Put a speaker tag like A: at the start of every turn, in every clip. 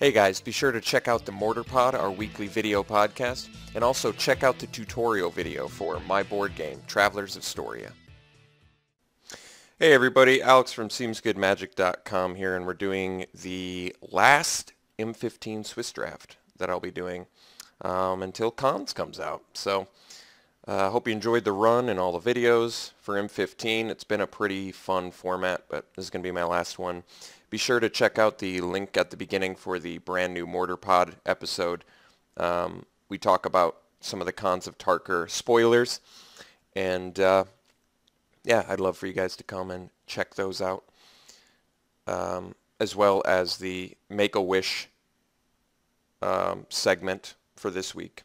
A: Hey guys, be sure to check out the Mortar Pod, our weekly video podcast, and also check out the tutorial video for my board game, Travelers of Storia. Hey everybody, Alex from SeemsGoodMagic.com here, and we're doing the last M15 Swiss draft that I'll be doing until Cons comes out. So I hope you enjoyed the run and all the videos for M15. It's been a pretty fun format, but this is going to be my last one. Be sure to check out the link at the beginning for the brand new Mortar Pod episode. We talk about some of the cons of Tarker spoilers, and yeah, I'd love for you guys to come and check those out, as well as the Make-A-Wish segment for this week.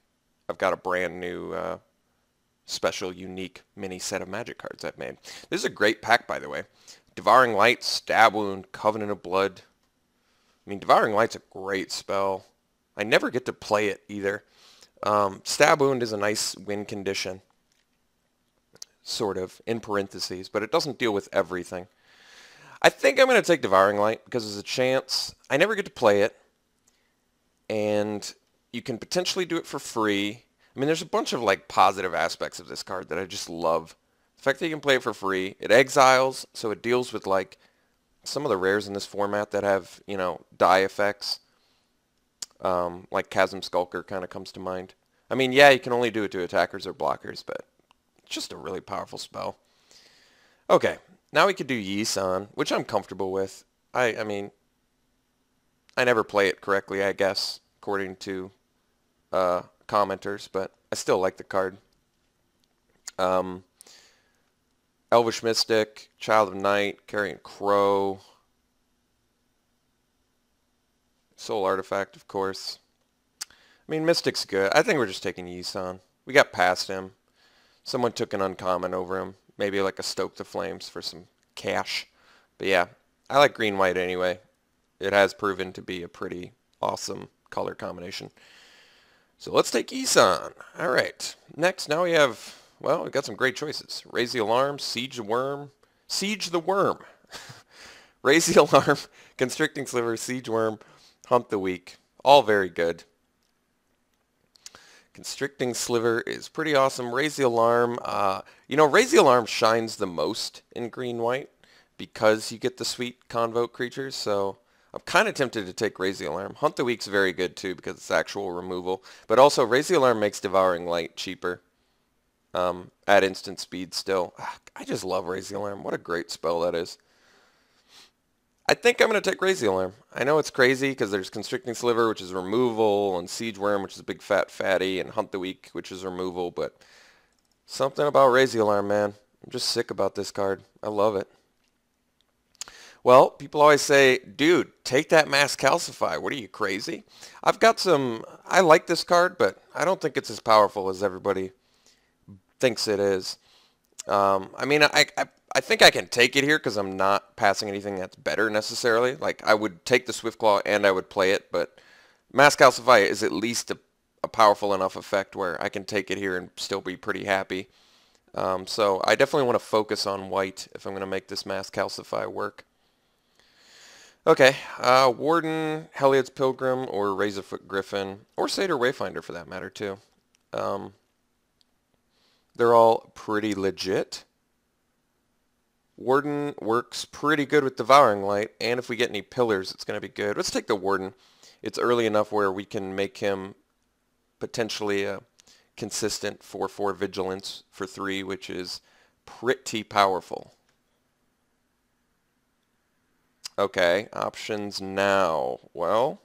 A: I've got a brand new special, unique mini set of magic cards I've made. This is a great pack, by the way. Devouring Light, Stab Wound, Covenant of Blood. I mean, Devouring Light's a great spell. I never get to play it either. Stab Wound is a nice win condition, sort of, in parentheses, but it doesn't deal with everything. I think I'm going to take Devouring Light because there's a chance I never get to play it, and you can potentially do it for free. I mean, there's a bunch of like positive aspects of this card that I just love. The fact that you can play it for free, it exiles, so it deals with like some of the rares in this format that have, you know, die effects. Like Chasm Skulker kind of comes to mind. I mean, yeah, you can only do it to attackers or blockers, but it's just a really powerful spell. Okay, now we could do Yi-San, which I'm comfortable with. I mean, I never play it correctly, I guess, according to commenters, but I still like the card. Elvish Mystic, Child of Night, Carrion Crow, Soul Artifact, of course. I mean, Mystic's good. I think we're just taking Yi-San. We got past him. Someone took an uncommon over him. Maybe like a Stoke the Flames for some cash. But yeah, I like green-white anyway. It has proven to be a pretty awesome color combination. So let's take Yi-San. All right. Next, now we have, well, we've got some great choices. Raise the Alarm, Siege the Worm. Raise the Alarm, Constricting Sliver, Siege Worm, Hunt the Weak. All very good. Constricting Sliver is pretty awesome. Raise the Alarm, you know, Raise the Alarm shines the most in green-white because you get the sweet Convoke creatures, so I'm kind of tempted to take Raise the Alarm. Hunt the Weak's very good too because it's actual removal. But also, Raise the Alarm makes Devouring Light cheaper at instant speed still. I just love Raise the Alarm. What a great spell that is. I think I'm going to take Raise the Alarm. I know it's crazy because there's Constricting Sliver, which is removal, and Siege Worm, which is a big fat fatty, and Hunt the Weak, which is removal, but something about Raise the Alarm, man. I'm just sick about this card. I love it. Well, people always say, dude, take that Mass Calcify. What are you, crazy? I've got some, I like this card, but I don't think it's as powerful as everybody thinks it is. I mean, I think I can take it here because I'm not passing anything that's better necessarily. Like, I would take the Swiftclaw and I would play it, but Mass Calcify is at least a powerful enough effect where I can take it here and still be pretty happy. So I definitely want to focus on white if I'm going to make this Mass Calcify work. Okay, Warden, Heliod's Pilgrim, or Razorfoot Griffin, or Satyr Wayfinder for that matter too. They're all pretty legit. Warden works pretty good with Devouring Light, and if we get any pillars, it's going to be good. Let's take the Warden. It's early enough where we can make him potentially a consistent 4/4 Vigilance for 3, which is pretty powerful. Okay, options now. Well,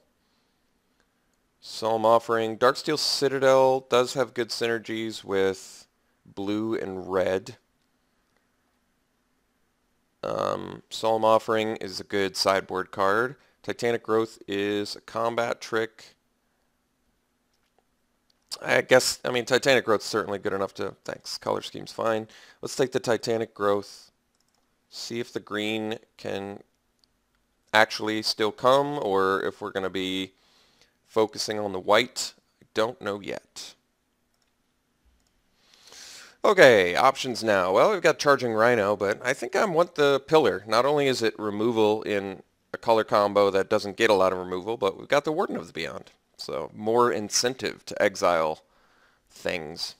A: Solemn Offering. Darksteel Citadel does have good synergies with blue and red. Solemn Offering is a good sideboard card. Titanic Growth is a combat trick. I guess, I mean, Titanic Growth's certainly good enough to, thanks, color scheme's fine. Let's take the Titanic Growth, see if the green can actually still come, or if we're going to be focusing on the white. I don't know yet. Okay, options now. Well, we've got Charging Rhino, but I think I want the pillar. Not only is it removal in a color combo that doesn't get a lot of removal, but we've got the Warden of the Beyond. So more incentive to exile things.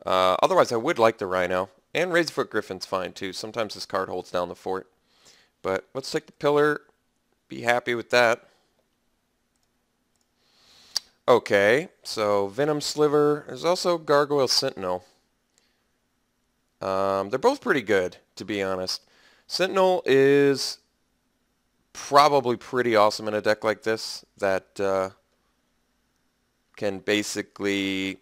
A: Otherwise, I would like the Rhino. And Razorfoot Griffin's fine too. Sometimes this card holds down the fort. But let's take the Pillar. Be happy with that. Okay, so Venom Sliver. There's also Gargoyle Sentinel. They're both pretty good, to be honest. Sentinel is probably pretty awesome in a deck like this that can basically,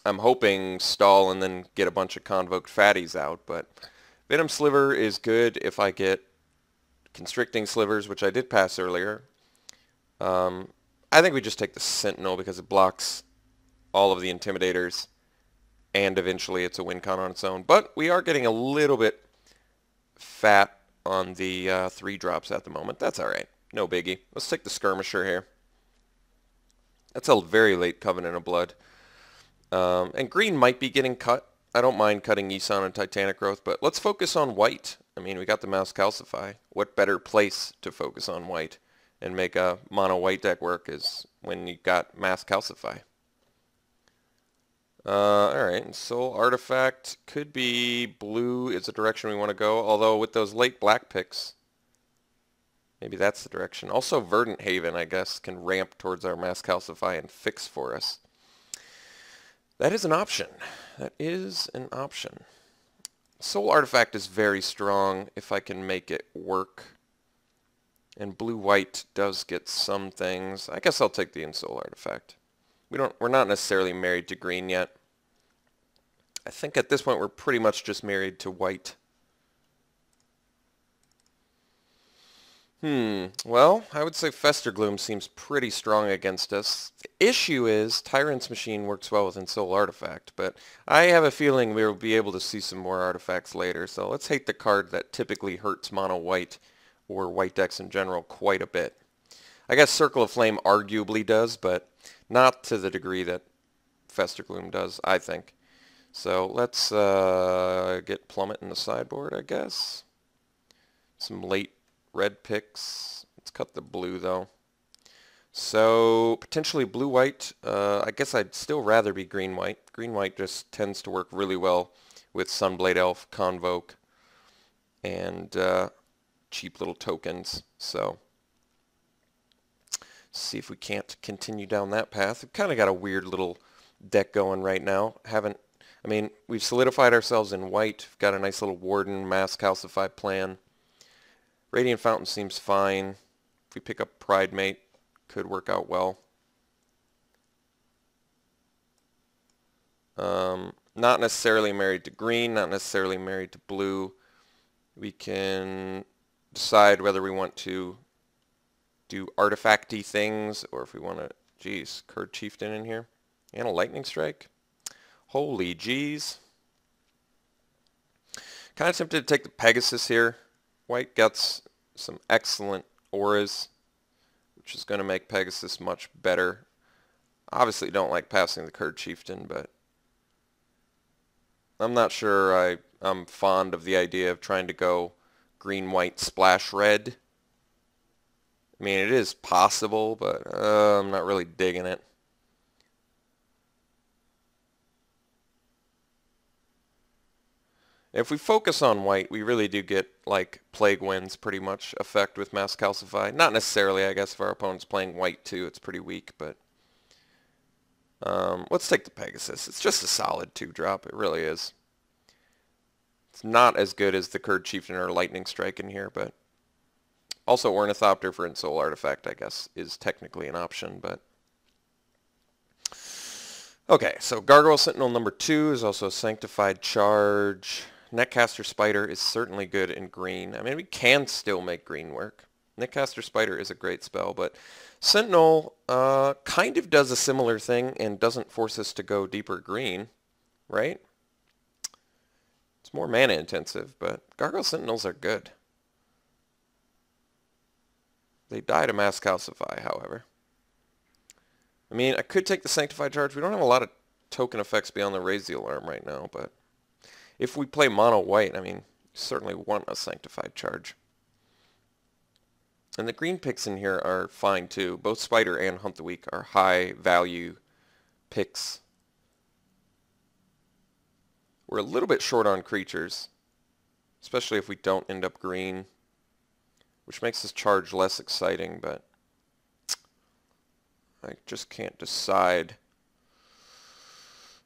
A: I'm hoping, stall and then get a bunch of Convoked Fatties out. But Venom Sliver is good if I get Constricting Slivers, which I did pass earlier. I think we just take the Sentinel because it blocks all of the Intimidators, and eventually it's a win con on its own. But we are getting a little bit fat on the 3 drops at the moment. That's alright. No biggie. Let's take the Skirmisher here. That's a very late Covenant of Blood. And green might be getting cut. I don't mind cutting Isan and Titanic Growth, but let's focus on white. I mean, we got the Mass Calcify. What better place to focus on white and make a mono white deck work is when you got Mass Calcify. Alright, Soul Artifact could be blue is the direction we want to go, although with those late black picks, maybe that's the direction. Also Verdant Haven, I guess, can ramp towards our Mass Calcify and fix for us. That is an option. That is an option. Soul Artifact is very strong if I can make it work. And blue-white does get some things. I guess I'll take the Soul Artifact. We're not necessarily married to green yet. I think at this point we're pretty much just married to white. Well, I would say Festergloom seems pretty strong against us. The issue is Tyrant's Machine works well with Soul Artifact, but I have a feeling we'll be able to see some more artifacts later, so let's hate the card that typically hurts mono white or white decks in general quite a bit. I guess Circle of Flame arguably does, but not to the degree that Festergloom does, I think. So let's get Plummet in the sideboard, I guess. Some late red picks. Let's cut the blue, though. So potentially blue-white. I guess I'd still rather be green-white. Green-white just tends to work really well with Sunblade Elf, Convoke, and cheap little tokens. So see if we can't continue down that path. We've kind of got a weird little deck going right now. I mean, we've solidified ourselves in white. We've got a nice little Warden, Mass Calcify plan. Radiant Fountain seems fine. If we pick up Pride Mate, could work out well. Not necessarily married to green, not necessarily married to blue. We can decide whether we want to do artifacty things or if we want to, geez, Curd Chieftain in here. And a Lightning Strike. Holy jeez. Kind of tempted to take the Pegasus here. White gets some excellent auras, which is going to make Pegasus much better. Obviously don't like passing the Curd Chieftain, but I'm not sure I'm fond of the idea of trying to go green, white, splash red. I mean, it is possible, but I'm not really digging it. If we focus on white, we really do get, like, Plague Winds pretty much effect with Mass Calcify. Not necessarily, I guess, if our opponent's playing white, too. It's pretty weak, but let's take the Pegasus. It's just a solid 2-drop. It really is. It's not as good as the Curd Chieftain or Lightning Strike in here, but also Ornithopter for Soul Artifact, I guess, is technically an option, but okay, so Gargoyle Sentinel number 2 is also a Sanctified Charge. Netcaster Spider is certainly good in green. I mean, we can still make green work. Netcaster Spider is a great spell, but Sentinel kind of does a similar thing and doesn't force us to go deeper green, right? It's more mana intensive, but Gargoyle Sentinels are good. They die to Mass Calcify, however. I mean, I could take the Sanctified Charge. We don't have a lot of token effects beyond the Raise the Alarm right now, but if we play mono white, I mean, you certainly want a Sanctified Charge. And the green picks in here are fine too. Both Spider and Hunt the Weak are high value picks. We're a little bit short on creatures, especially if we don't end up green, which makes this charge less exciting, but I just can't decide.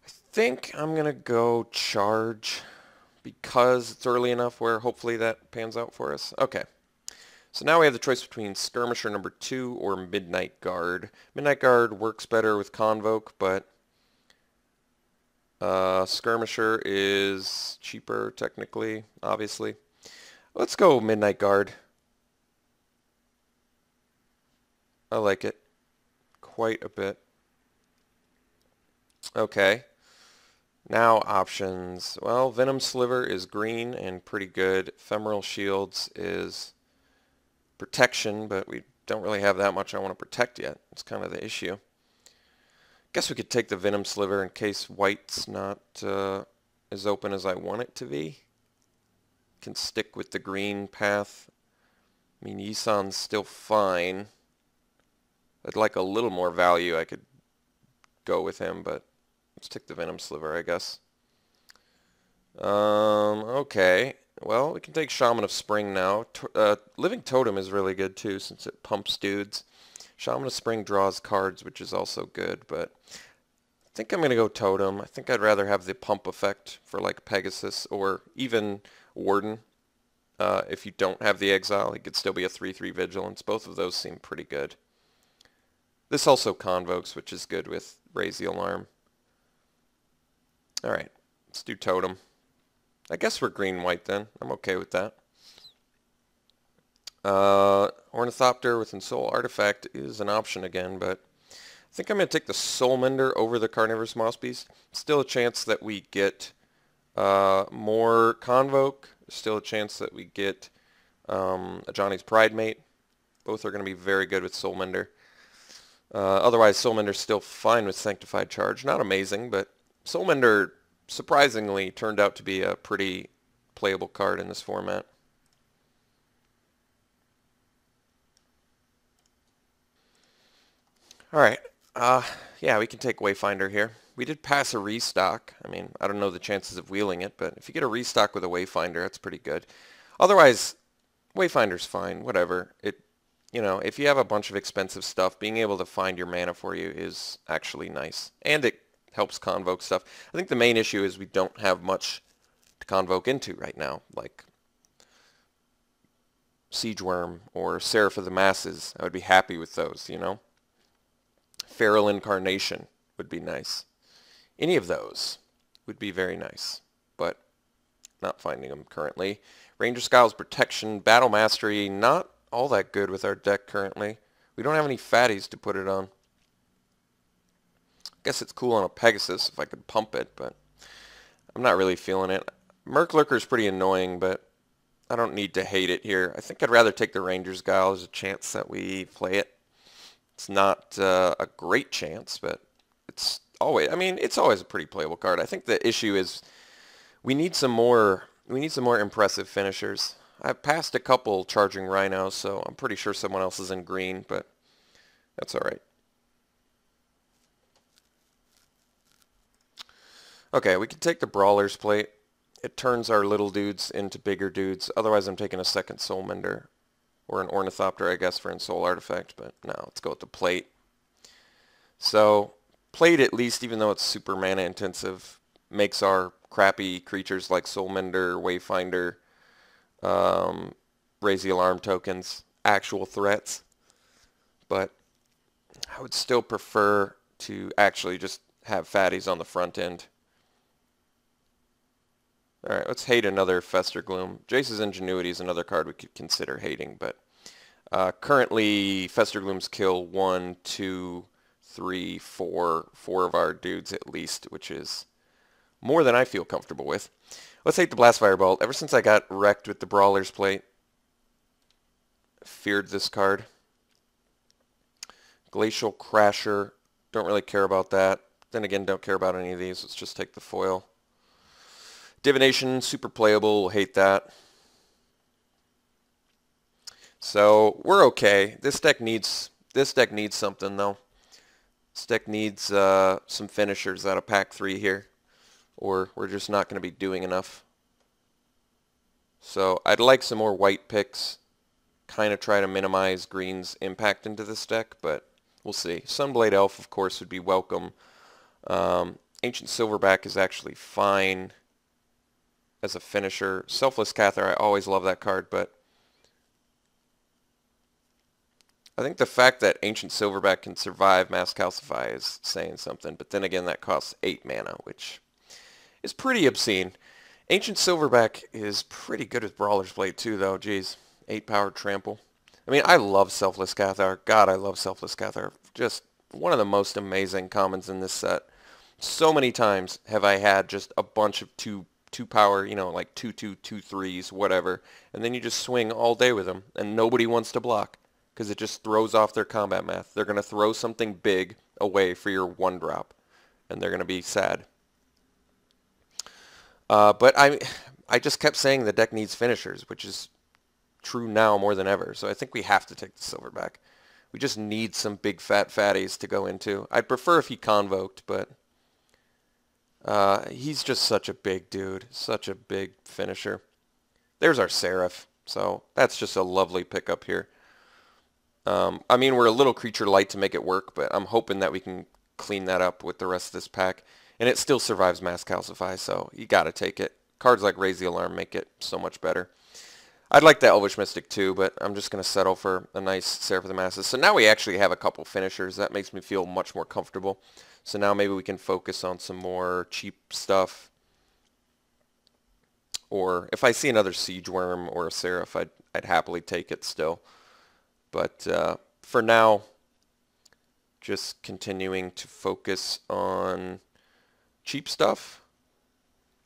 A: I think I'm going to go charge because it's early enough where hopefully that pans out for us. Okay. So now we have the choice between Skirmisher number 2 or Midnight Guard. Midnight Guard works better with Convoke, but Skirmisher is cheaper technically, obviously. Let's go Midnight Guard. I like it quite a bit. Okay. Now options. Well, Venom Sliver is green and pretty good. Ephemeral Shields is protection, but we don't really have that much I want to protect yet. It's kind of the issue. Guess we could take the Venom Sliver in case white's not as open as I want it to be. Can stick with the green path. I mean, Yisan's still fine. I'd like a little more value. I could go with him, but let's take the Venom Sliver, I guess. Okay. Well, we can take Shaman of Spring now. Living Totem is really good too since it pumps dudes. Shaman of Spring draws cards, which is also good, but I think I'm going to go Totem. I think I'd rather have the pump effect for like Pegasus or even Warden. If you don't have the Exile, it could still be a 3/3 Vigilance. Both of those seem pretty good. This also convokes, which is good with Raise the Alarm. Alright, let's do Totem. I guess we're green-white then. I'm okay with that. Ornithopter with Ensoul Artifact is an option again, but I think I'm going to take the Soulmender over the Carnivorous Moss Beast. Still a chance that we get more Convoke. Still a chance that we get a Johnny's Pride Mate. Both are going to be very good with Soulmender. Otherwise, Soulmender's still fine with Sanctified Charge. Not amazing, but Soulmender surprisingly turned out to be a pretty playable card in this format. Alright, yeah, we can take Wayfinder here. We did pass a restock. I mean, I don't know the chances of wheeling it, but if you get a restock with a Wayfinder, that's pretty good. Otherwise, Wayfinder's fine, whatever. You know, if you have a bunch of expensive stuff, being able to find your mana for you is actually nice. And it helps convoke stuff. I think the main issue is we don't have much to convoke into right now, like Siege Worm or Seraph of the Masses. I would be happy with those, you know? Feral Incarnation would be nice. Any of those would be very nice, but not finding them currently. Ranger Skyle's Protection, Battle Mastery, not all that good with our deck currently. We don't have any fatties to put it on. Guess it's cool on a Pegasus if I could pump it, but I'm not really feeling it. Murklurker is pretty annoying, but I don't need to hate it here. I think I'd rather take the Ranger's Guile. There's a chance that we play it. It's not a great chance, but it's always, I mean, it's always a pretty playable card. I think the issue is we need some more impressive finishers. I've passed a couple Charging Rhinos, so I'm pretty sure someone else is in green, but that's all right. Okay, we can take the Brawler's Plate. It turns our little dudes into bigger dudes. Otherwise, I'm taking a second Soulmender. Or an Ornithopter, I guess, for Ensoul Artifact. But no, let's go with the Plate. So, Plate at least, even though it's super mana intensive, makes our crappy creatures like Soulmender, Wayfinder, Raise the Alarm tokens actual threats. But I would still prefer to actually just have fatties on the front end. Alright, let's hate another Fester Gloom. Jace's Ingenuity is another card we could consider hating, but currently Fester Glooms kill 1, 2, 3, 4 of our dudes at least, which is more than I feel comfortable with. Let's hate the Blast Firebolt. Ever since I got wrecked with the Brawler's Plate, I feared this card. Glacial Crasher, don't really care about that. Then again, don't care about any of these. Let's just take the foil. Divination, super playable, hate that. So we're okay. This deck needs something though. This deck needs some finishers out of pack 3 here, or we're just not going to be doing enough. So I'd like some more white picks. Kind of try to minimize green's impact into this deck, but we'll see. Sunblade Elf, of course, would be welcome. Ancient Silverback is actually fine as a finisher. Selfless Cathar, I always love that card, but I think the fact that Ancient Silverback can survive Mass Calcify is saying something, but then again, that costs 8 mana, which is pretty obscene. Ancient Silverback is pretty good with Brawler's Blade too, though. Jeez, 8-powered trample. I mean, I love Selfless Cathar. God, I love Selfless Cathar. Just one of the most amazing commons in this set. So many times have I had just a bunch of two power, you know, like 2/2, 2/3s, whatever, and then you just swing all day with them, and nobody wants to block because it just throws off their combat math. They're going to throw something big away for your 1-drop, and they're going to be sad. But I just kept saying the deck needs finishers, which is true now more than ever. So I think we have to take the Silverback. We just need some big fat fatties to go into. I'd prefer if he convoked, but he's just such a big dude, such a big finisher. There's our Seraph, so that's just a lovely pickup here. I mean, we're a little creature light to make it work, but I'm hoping that we can clean that up with the rest of this pack. And it still survives Mass Calcify, so you gotta take it. Cards like Raise the Alarm make it so much better. I'd like the Elvish Mystic too, but I'm just going to settle for a nice Seraph of the Masses. So now we actually have a couple finishers. That makes me feel much more comfortable. So now maybe we can focus on some more cheap stuff. Or if I see another Siege Worm or a Seraph, I'd happily take it still. But for now, just continuing to focus on cheap stuff.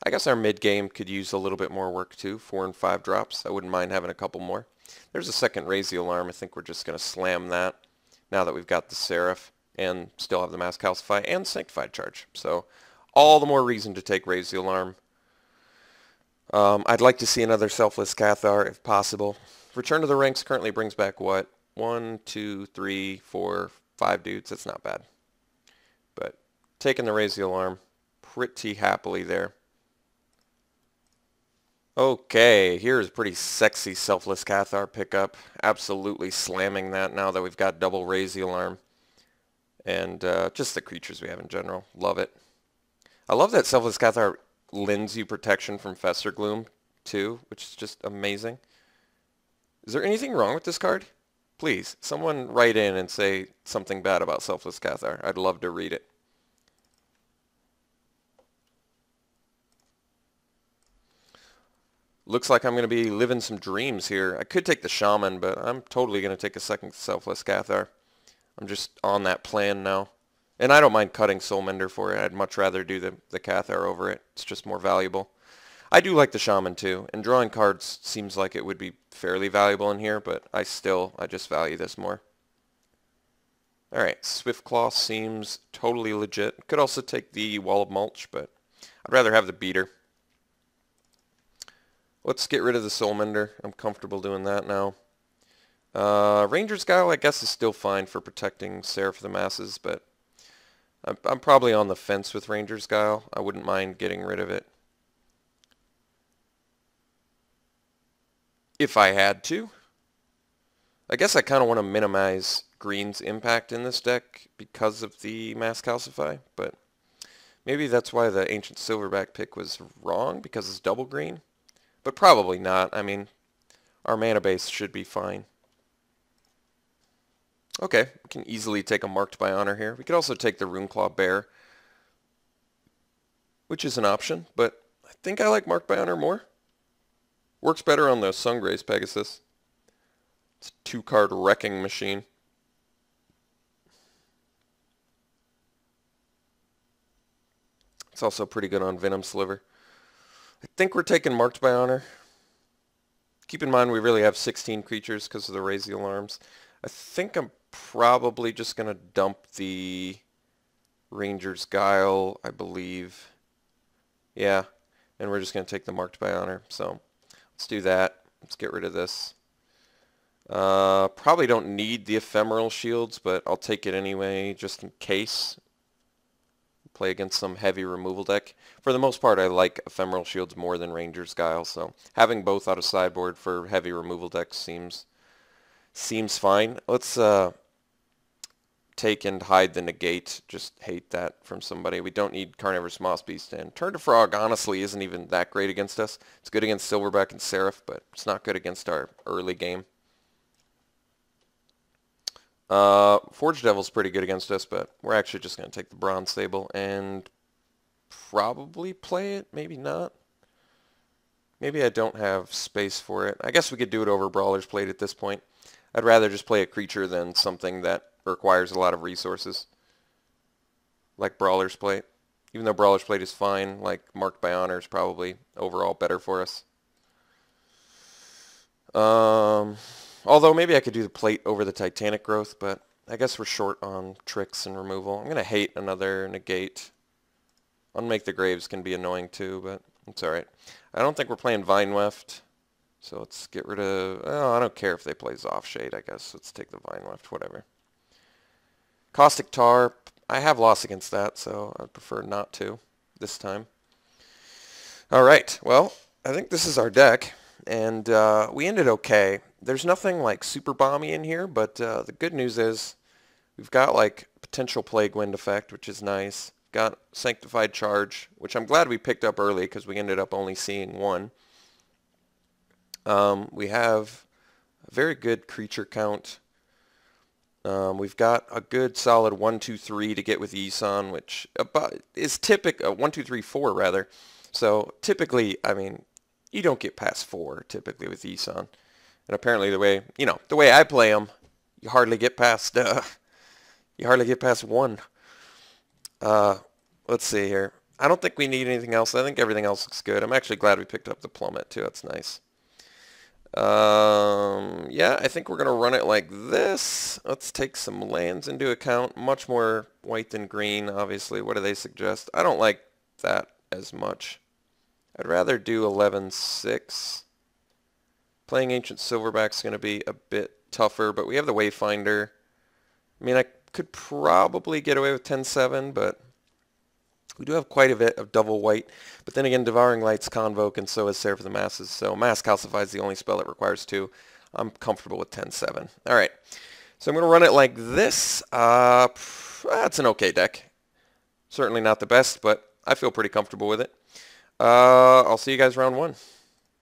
A: I guess our mid-game could use a little bit more work too, 4 and 5 drops. I wouldn't mind having a couple more. There's a second Raise the Alarm. I think we're just going to slam that now that we've got the Seraph and still have the Mass Calcify and Sanctified Charge. So all the more reason to take Raise the Alarm. I'd like to see another Selfless Cathar if possible. Return to the Ranks currently brings back what? 1, 2, 3, 4, 5 dudes. That's not bad. But taking the Raise the Alarm pretty happily there. Okay, here's a pretty sexy Selfless Cathar pickup. Absolutely slamming that now that we've got double Raise the Alarm. And just the creatures we have in general. Love it. I love that Selfless Cathar lends you protection from Fester Gloom too, which is just amazing. Is there anything wrong with this card? Please, someone write in and say something bad about Selfless Cathar. I'd love to read it. Looks like I'm going to be living some dreams here. I could take the Shaman, but I'm totally going to take a second Selfless Cathar. I'm just on that plan now. And I don't mind cutting Soulmender for it. I'd much rather do the Cathar over it. It's just more valuable. I do like the Shaman too, and drawing cards seems like it would be fairly valuable in here, but I just value this more. Alright, Swiftclaw seems totally legit. Could also take the Wall of Mulch, but I'd rather have the Beater. Let's get rid of the Soulmender. I'm comfortable doing that now. Ranger's Guile, I guess, is still fine for protecting Seraph of the Masses, but I'm probably on the fence with Ranger's Guile. I wouldn't mind getting rid of it if I had to. I guess I kind of want to minimize green's impact in this deck because of the Mass Calcify, but maybe that's why the Ancient Silverback pick was wrong, because it's double green. But probably not. I mean, our mana base should be fine. Okay, we can easily take a Marked by Honor here. We could also take the Runeclaw Bear, which is an option, but I think I like Marked by Honor more. Works better on the Sungrace Pegasus. It's a 2-card wrecking machine. It's also pretty good on Venom Sliver. I think we're taking Marked by Honor. Keep in mind we really have 16 creatures because of the Raise the Alarms. I think I'm probably just going to dump the Ranger's Guile, I believe. Yeah, and we're just going to take the Marked by Honor. So let's do that. Let's get rid of this. Probably don't need the ephemeral shields, but I'll take it anyway just in case. Play against some heavy removal deck. For the most part, I like ephemeral shields more than Ranger's Guile, so having both out of sideboard for heavy removal decks seems fine. Let's take and hide the negate. Just hate that from somebody. We don't need Carnivorous Moss Beast, and Turn to Frog honestly isn't even that great against us. It's good against Silverback and Seraph, but it's not good against our early game. Forge Devil's pretty good against us, but we're actually just going to take the Bronze Sable and probably play it. Maybe not. Maybe I don't have space for it. I guess we could do it over Brawler's Plate at this point. I'd rather just play a creature than something that requires a lot of resources, like Brawler's Plate. Even though Brawler's Plate is fine, like Marked by Honor is probably overall better for us. Although maybe I could do the plate over the Titanic Growth, but I guess we're short on tricks and removal. I'm going to hate another negate. Unmake the Graves can be annoying too, but it's alright. I don't think we're playing Vine Weft, so let's get rid of... Oh, I don't care if they play Zoffshade, I guess. Let's take the Vine Weft, whatever. Caustic Tar, I have lost against that, so I'd prefer not to this time. Alright, well, I think this is our deck, and we ended okay. There's nothing like super bomby in here, but the good news is we've got like potential Plague Wind effect, which is nice. Got Sanctified Charge, which I'm glad we picked up early because we ended up only seeing one. We have a very good creature count. We've got a good solid 1, 2, 3 to get with Yisan, which is typical, 1, 2, 3, 4 rather. So typically, I mean, you don't get past 4 typically with Yisan. And apparently the way I play them, you hardly get past 1. Let's see here. I don't think we need anything else. I think everything else looks good. I'm actually glad we picked up the Plummet too. That's nice. Yeah, I think we're going to run it like this. Let's take some lands into account. Much more white than green, obviously. What do they suggest? I don't like that as much. I'd rather do 11-6. Playing Ancient Silverback's going to be a bit tougher, but we have the Wayfinder. I mean, I could probably get away with 10-7, but we do have quite a bit of double white. But then again, Devouring Light's Convoke, and so is Seraph of the Masses. So Mass Calcify is the only spell that requires 2. I'm comfortable with 10-7. All right, so I'm going to run it like this. That's an okay deck. Certainly not the best, but I feel pretty comfortable with it. I'll see you guys round 1.